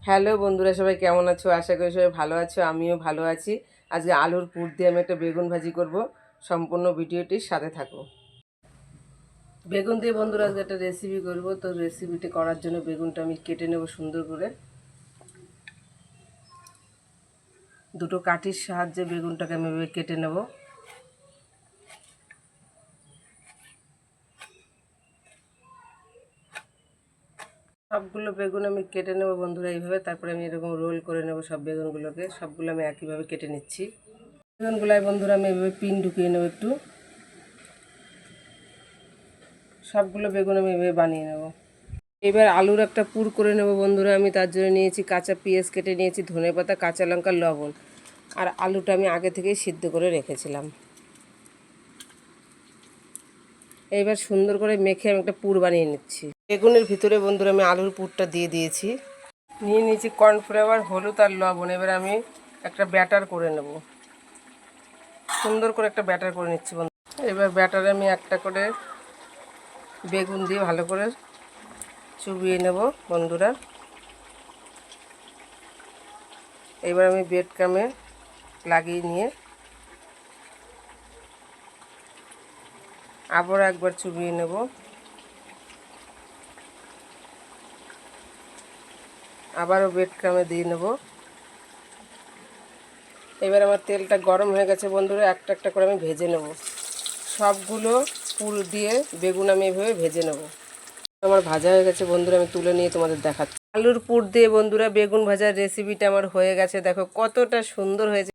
Hello বন্ধুরা, সবাই কেমন আছো? আশা করি সবাই ভালো আছো, আমিও ভালো আছি। আজকে আলুর পুর দিয়ে আমি একটা বেগুন ভাজি করব। সম্পূর্ণ ভিডিওটির সাথে থাকো। বেগুন দিয়ে বন্ধুরা আজকে একটা রেসিপি করব। তো রেসিপিটি করার জন্য বেগুনটা আমি কেটে নেব সুন্দর করে। দুটো কাঠির সাহায্যে বেগুনটাকে আমি এভাবে কেটে নেব। সবগুলো বেগুন আমি কেটে নেব বন্ধুরা এইভাবে। তারপরে আমি এরকম রোল করে নেব সব বেগুনগুলোকে। সবগুলো আমি একইভাবে কেটে নিচ্ছি। বেগুনগুলাই বন্ধুরা আমি এভাবে পিন ঢুকিয়ে নেব একটু। সবগুলো বেগুন আমি এভাবে বানিয়ে নেব। এবার আলুর একটা পুর করে নেব বন্ধুরা। আমি তার জন্য নিয়েছি কাঁচা পেঁয়াজ, কেটে নিয়েছি ধনেপাতা, কাঁচা লঙ্কা, লবণ, আর আলুটা আমি আগে থেকেই সিদ্ধ করে রেখেছিলাম। এইবার সুন্দর করে মেখে আমি একটা পুর বানিয়ে নিচ্ছি। বেগুনের ভিতরে বন্ধুরা আমি আলুর পুরটা দিয়ে দিয়েছি। নিয়ে নিয়েছি কর্নফ্লাওয়ার, হলুদ আর লবণ। এবার আমি একটা ব্যাটার করে নেব। সুন্দর করে একটা ব্যাটার করে নিচ্ছি বন্ধু। এবার ব্যাটারে আমি একটা করে বেগুন দিয়ে ভালো করে চুবিয়ে নেব বন্ধুরা। এবার আমি ব্রেড ক্রামে লাগিয়ে নিয়ে আবার একবার চুবিয়ে নেব। আবারও ব্রেড ক্রামে দিয়ে নেব। এবার আমার তেলটা গরম হয়ে গেছে বন্ধুরা। একটা একটা করে আমি ভেজে নেব। সবগুলো পুর দিয়ে বেগুন আমি এভাবে ভেজে নেব। আমার ভাজা হয়ে গেছে বন্ধুরা, আমি তুলে নিয়ে তোমাদের দেখাচ্ছি। আলুর পুর দিয়ে বন্ধুরা বেগুন ভাজার রেসিপিটা আমার হয়ে গেছে। দেখো কতটা সুন্দর হয়েছে।